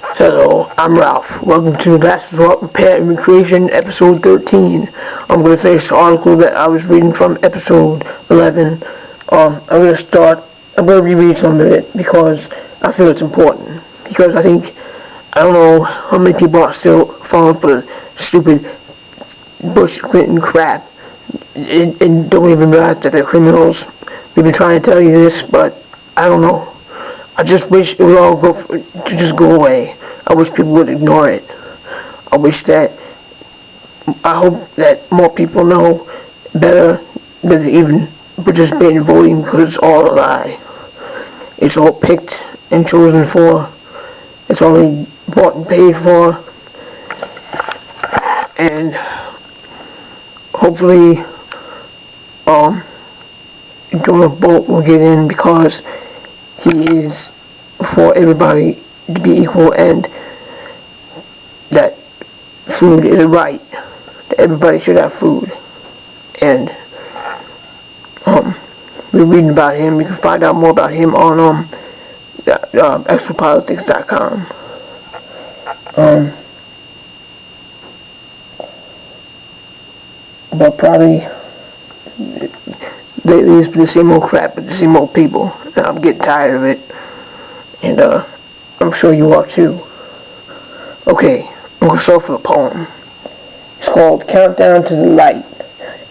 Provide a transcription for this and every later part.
Hello, I'm Ralph. Welcome to Basketball Repair and Recreation, episode 13. I'm going to finish the article that I was reading from episode 11. I'm going to reread some of it because I feel it's important. Because I don't know how many people are still falling for the stupid Bush Clinton crap and don't even realize that they're criminals. We've been trying to tell you this, but I don't know. I just wish it would all just go away. I wish people would ignore it. I hope that more people know better than to even participate in voting, because it's all a lie. It's all picked and chosen for. It's already bought and paid for. And hopefully, Donald Bolt will get in because he is for everybody to be equal, and that food is a right, that everybody should have food. And we're reading about him. You can find out more about him on extrapolitics.com. But probably lately it's been the same old crap with the same old people, and I'm getting tired of it. And I'm sure you are too. Okay, I'm going to start with a poem. It's called Countdown to the Light.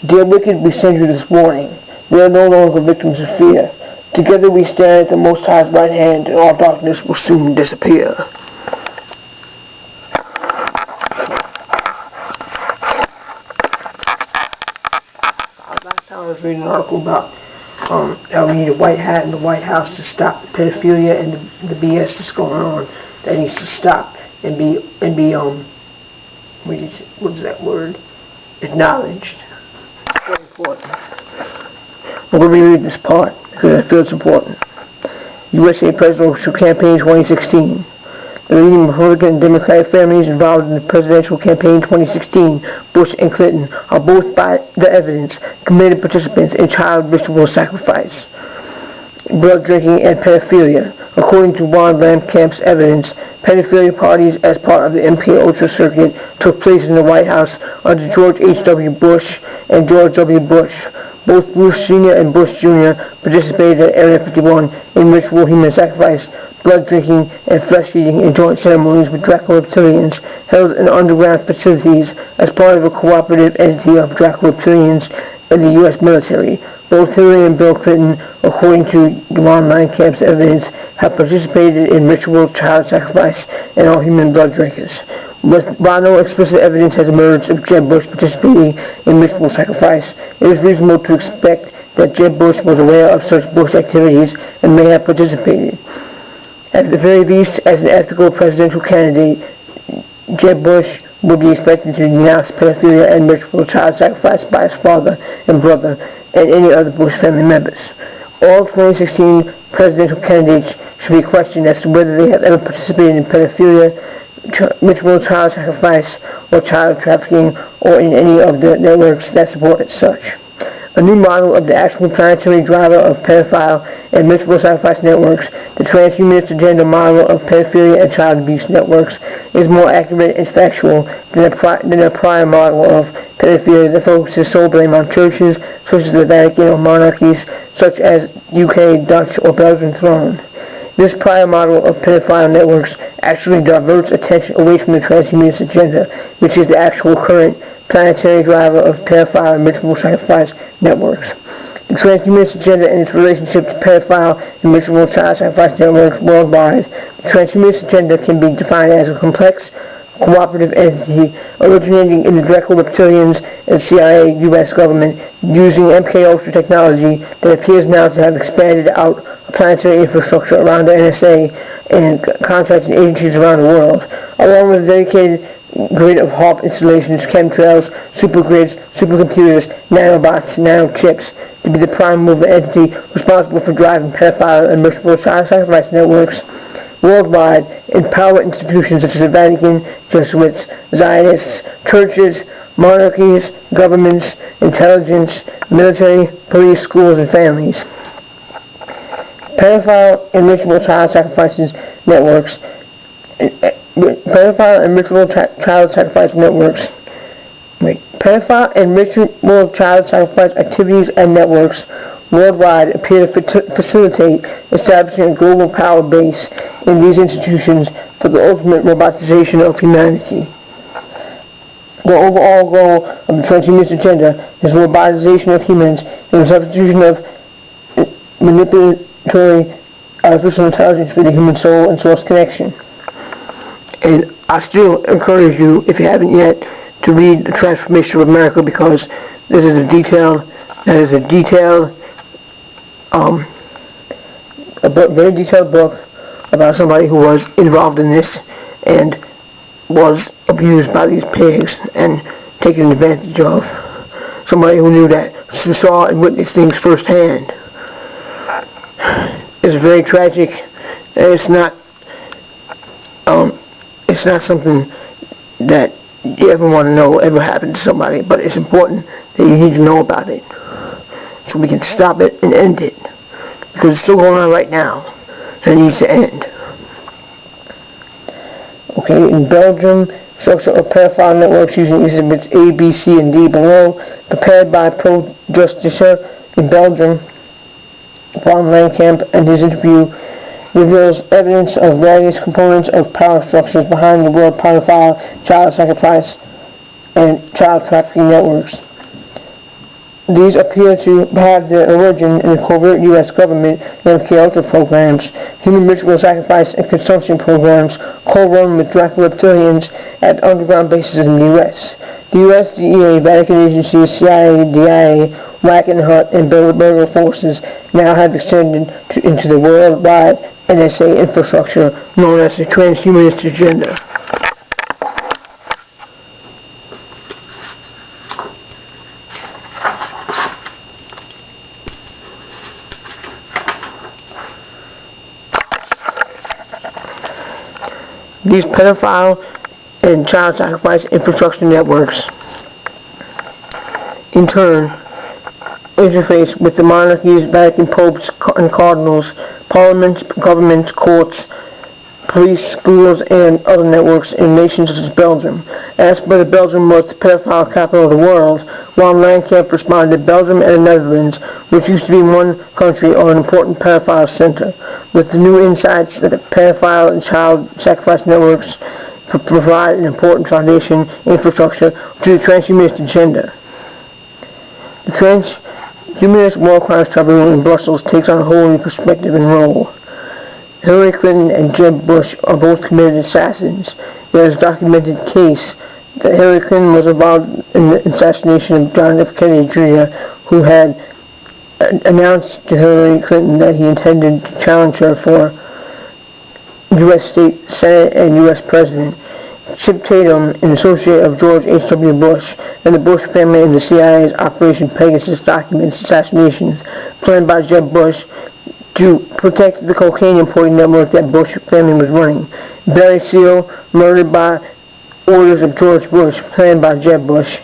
Dear wicked, we send you this warning. We are no longer victims of fear. Together we stand at the Most High's right hand, and all darkness will soon disappear. Last time I was reading an article about how we need a white hat in the White House to stop the pedophilia and the BS that's going on. That needs to stop and be what is that word? Acknowledged. Very important. I'm going to reread this part because I feel it's important. USA Presidential Campaign 2016. The leading Republican and Democratic families involved in the presidential campaign 2016, Bush and Clinton, are both, by the evidence, committed participants in child ritual sacrifice, blood drinking, and pedophilia. According to Alfred Lambremont evidence, pedophilia parties as part of the MK Ultra circuit took place in the White House under George H.W. Bush and George W. Bush. Both Bush Sr. and Bush Jr. participated at Area 51 in ritual human sacrifice, blood drinking, and flesh eating in joint ceremonies with Dracula reptilians held in underground facilities as part of a cooperative entity of Dracula reptilians in the U.S. military. Both Hillary and Bill Clinton, according to Ron Camp's evidence, have participated in ritual child sacrifice and are human blood drinkers. While no explicit evidence has emerged of Jeb Bush participating in ritual sacrifice, it is reasonable to expect that Jeb Bush was aware of such Bush activities and may have participated. At the very least, as an ethical presidential candidate, Jeb Bush would be expected to denounce pedophilia and ritual child sacrifice by his father and brother and any other Bush family members. All 2016 presidential candidates should be questioned as to whether they have ever participated in pedophilia, ritual child sacrifice, or child trafficking, or in any of the networks that support such. A new model of the actual planetary driver of pedophile and ritual sacrifice networks, the transhumanist agenda model of pedophilia and child abuse networks, is more accurate and factual than a prior model of pedophilia that focuses sole blame on churches, such as the Vatican, or monarchies, such as UK, Dutch, or Belgian throne. This prior model of pedophile networks actually diverts attention away from the transhumanist agenda, which is the actual current planetary driver of pedophile and ritual sacrifice networks. The transhumanist agenda and its relationship to pedophile and ritual child sacrifice networks worldwide. The transhumanist agenda can be defined as a complex, cooperative entity originating in the Dracula reptilians and CIA U.S. government using MK Ultra technology that appears now to have expanded out a planetary infrastructure around the NSA and contracting agencies around the world, along with a dedicated grid of HARP installations, chemtrails, supergrids, supercomputers, nanobots, nanochips, to be the prime mover entity responsible for driving pedophile and ritual child sacrifice networks worldwide in power institutions such as the Vatican, Jesuits, Zionists, churches, monarchies, governments, intelligence, military, police, schools, and families. Pedophile and ritual child sacrifices networks Pedophile and ritual child sacrifice networks. Pedophile and ritual child sacrifice activities and networks worldwide appear to facilitate establishing a global power base in these institutions for the ultimate robotization of humanity. The overall goal of the transhumanist agenda is the robotization of humans and the substitution of manipulatory artificial intelligence for the human soul and source connection. And I still encourage you, if you haven't yet, to read The Transformation of America, because this is a very detailed book about somebody who was involved in this and was abused by these pigs and taken advantage of. Somebody who knew that, who saw and witnessed things firsthand. It's very tragic. It's not something that you ever want to know ever happened to somebody, but it's important that you need to know about it so we can stop it and end it, because it's still going on right now and it needs to end. Okay, in Belgium, structure of pedophile networks using exhibits A, B, C, and D below, prepared by Pro Justicia in Belgium. Van Lankamp and his interview reveals evidence of various components of power structures behind the world pedophile, child sacrifice, and child trafficking networks. These appear to have their origin in the covert U.S. government MKUltra programs, human ritual sacrifice and consumption programs co-run with Dracula reptilians at underground bases in the U.S. The U.S. DEA, Vatican agencies, CIA, DIA, Wackenhut, and Bilderberger forces now have extended into the worldwide NSA infrastructure known as the transhumanist agenda. These pedophile and child sacrifice infrastructure networks, in turn, interface with the monarchies, Vatican popes and cardinals, parliaments, governments, courts, police, schools, and other networks in nations such as Belgium. Asked whether Belgium was the pedophile capital of the world, Van Lankamp responded that Belgium and the Netherlands, which used to be one country, are an important pedophile center, with the new insights that the pedophile and child sacrifice networks provide an important foundation infrastructure to the transhumanist agenda. The Transhumanist War Crimes Tribunal in Brussels takes on a whole new perspective and role. Hillary Clinton and Jeb Bush are both committed assassins. There is a documented case that Hillary Clinton was involved in the assassination of John F. Kennedy Jr., who had announced to Hillary Clinton that he intended to challenge her for U.S. State Senate and U.S. President. Chip Tatum, an associate of George H.W. Bush, and the Bush family in the CIA's Operation Pegasus documents assassinations planned by Jeb Bush to protect the cocaine importing network that Bush family was running. Barry Seal, murdered by orders of George Bush, planned by Jeb Bush.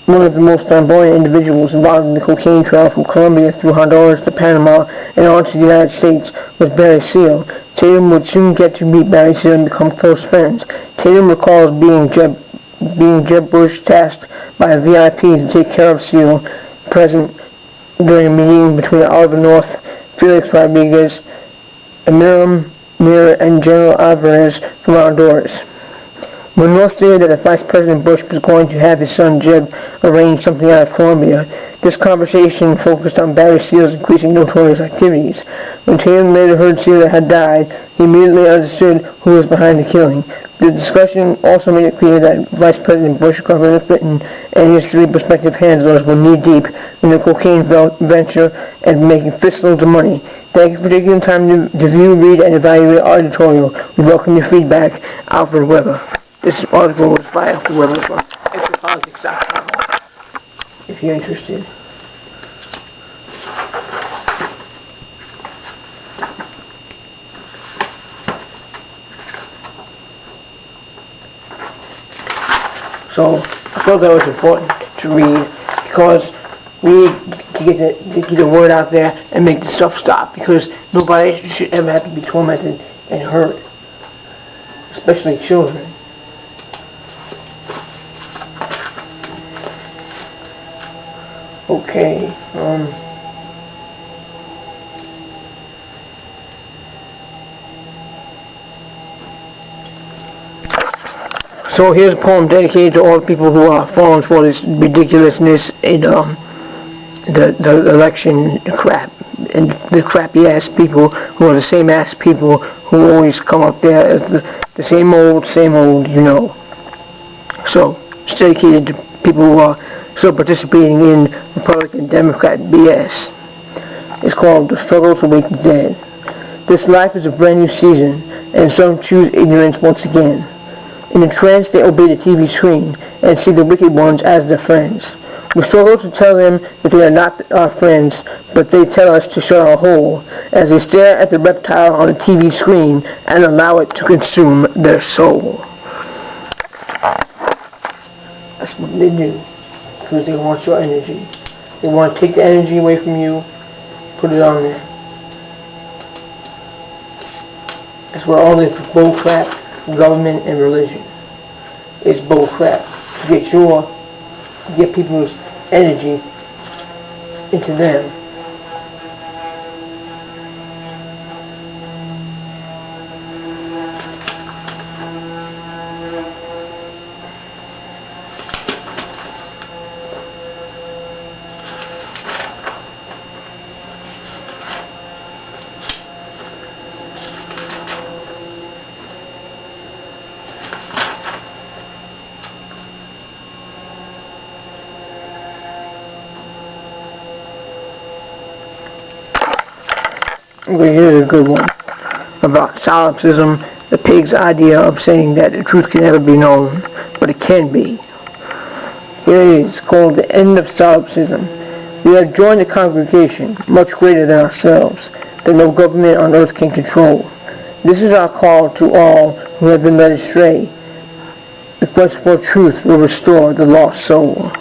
One of the most flamboyant individuals involved in the cocaine trail from Colombia through Honduras to Panama and on to the United States was Barry Seal. Tatum would soon get to meet Barry Seal and become close friends. Tatum recalls being Jeb Bush tasked by a VIP to take care of Seal, present during a meeting between Oliver North, Felix Rodriguez, Amiram Mir, and General Alvarez from Honduras. When North stated that Vice President Bush was going to have his son Jeb arrange something out of Colombia, this conversation focused on Barry Seal's increasing notorious activities. When Tatum later heard Seal had died, he immediately understood who was behind the killing. The discussion also made it clear that Vice President Bush, Governor Clinton, and his three prospective handlers were knee-deep in the cocaine venture and making fistloads of money. Thank you for taking the time to view, read, and evaluate our editorial. We welcome your feedback. Alfred Webre. This article was by Alfred Webre from extrapolitics.com, if you're interested. So I thought that was important to read, because we need to get the word out there and make the stuff stop, because nobody should ever have to be tormented and hurt. especially children. Okay, so here's a poem dedicated to all the people who are falling for this ridiculousness in the election crap, and the crappy ass people who are the same ass people who always come up there as the same old, you know. So it's dedicated to people who are still participating in Republican Democrat BS. It's called The Struggle to Wake the Dead. This life is a brand new season, and some choose ignorance once again. In a trance they obey the TV screen and see the wicked ones as their friends. We struggle to tell them that they are not our friends, but they tell us to shut our hole as they stare at the reptile on the TV screen and allow it to consume their soul. That's what they do, because they want your energy. They want to take the energy away from you, put it on there. That's where all this bullcrap, government and religion, is bullcrap. To get people's energy into them. Okay, here's a good one about solipsism, the pig's idea of saying that the truth can never be known, but it can be. Here it is, called The End of Solipsism. We have joined a congregation much greater than ourselves, that no government on earth can control. This is our call to all who have been led astray. The quest for truth will restore the lost soul.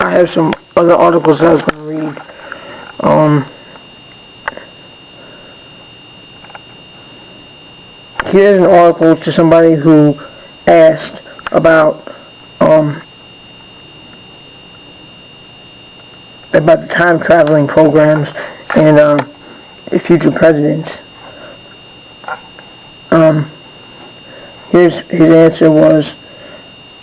I have some other articles that I was going to read. Here's an article to somebody who asked about the time traveling programs and the future presidents. His answer was,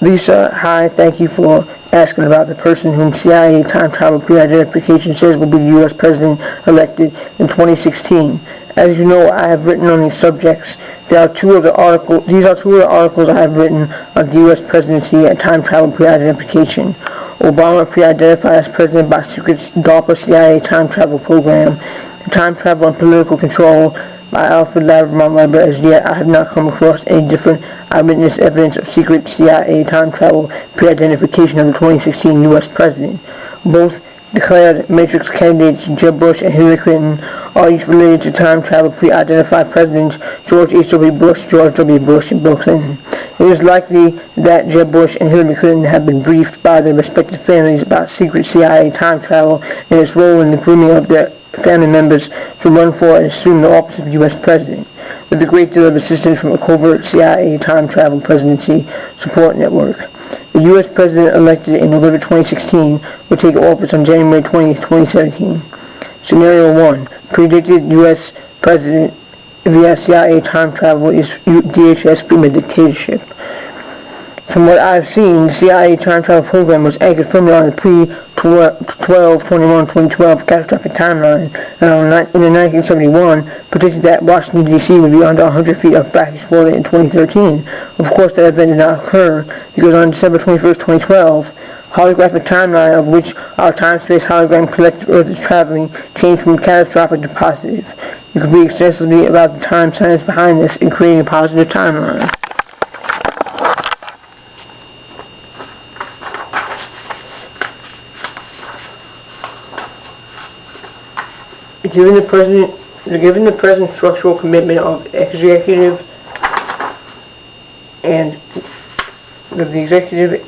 Lisa, hi, thank you for asking about the person whom CIA time travel pre-identification says will be the U.S. president elected in 2016. As you know, I have written on these subjects. These are two of the articles I have written on the U.S. presidency and time travel pre-identification. Obama pre-identified as president by secret DARPA CIA time travel program. Time travel and political control by Alfred Lambremont Webre. As yet, I have not come across any different eyewitness evidence of secret CIA time travel pre-identification of the 2016 U.S. president. Both declared Matrix candidates Jeb Bush and Hillary Clinton are each related to time travel pre-identified presidents George H.W. Bush, George W. Bush, and Bill Clinton. It is likely that Jeb Bush and Hillary Clinton have been briefed by their respective families about secret CIA time travel and its role in the grooming of their family members to run for and assume the office of U.S. President, with a great deal of assistance from a covert CIA time travel presidency support network. The U.S. President elected in November 2016 will take office on January 20, 2017. Scenario 1. Predicted U.S. President via CIA time travel is DHS premeditatorship. From what I've seen, the CIA time travel program was anchored firmly on the pre-12/21/2012 catastrophic timeline, and in 1971 predicted that Washington, D.C. would be under 100 feet of brackish water in 2013. Of course, that event did not occur, because on December 21st, 2012, holographic timeline of which our time-space hologram collective Earth is traveling changed from catastrophic to positive. You can read extensively about the time science behind this in creating a positive timeline. Given the present structural commitment of executive and of the executive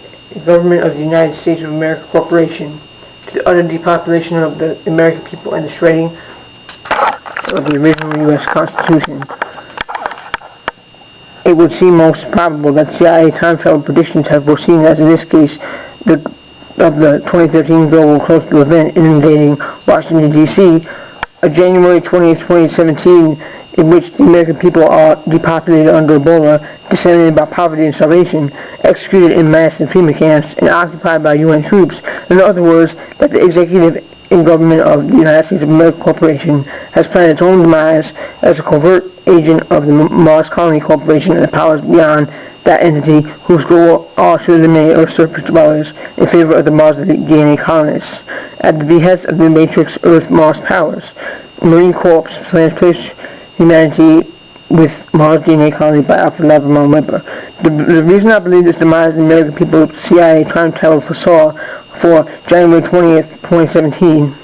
government of the United States of America Corporation to the utter depopulation of the American people and the shredding of the original U.S. Constitution, it would seem most probable that CIA time travel predictions have foreseen, as in this case, of the 2013 global coastal event inundating Washington, D.C., a January 20th, 2017, in which the American people are depopulated under Ebola, disseminated by poverty and starvation, executed in mass in FEMA camps, and occupied by UN troops. In other words, that the executive and government of the United States of America Corporation has planned its own demise as a covert agent of the Mars Colony Corporation and the powers beyond that entity, whose goal are to eliminate Earth's surface dwellers in favor of the Mars DNA colonists. At the behest of the Matrix Earth-Mars powers, Marine Corps plans to place humanity with Mars DNA colony by Alfred Lambremont Webre. The reason I believe this demise of the American people CIA time travel foresaw for January 20th, 2017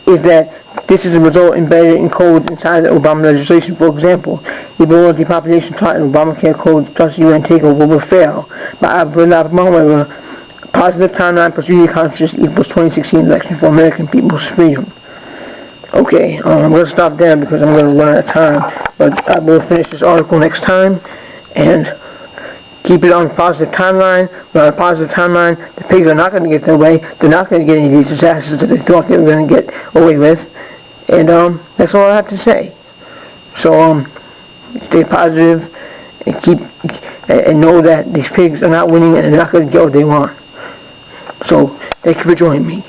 is that this is a result embedded in codes inside the Obama legislation. For example, the Ebola depopulation plot and Obamacare code plus UN takeover will fail. By Alfred Lambremont Webre, positive timeline plus unity consciousness equals 2016 election for American people's freedom. Okay, I'm going to stop there because I'm going to run out of time, but I will finish this article next time, and keep it on a positive timeline. We're on a positive timeline. The pigs are not going to get their way. They're not going to get any of these disasters that they thought they were going to get away with. And that's all I have to say. So stay positive and and know that these pigs are not winning and they're not going to get what they want. So thank you for joining me.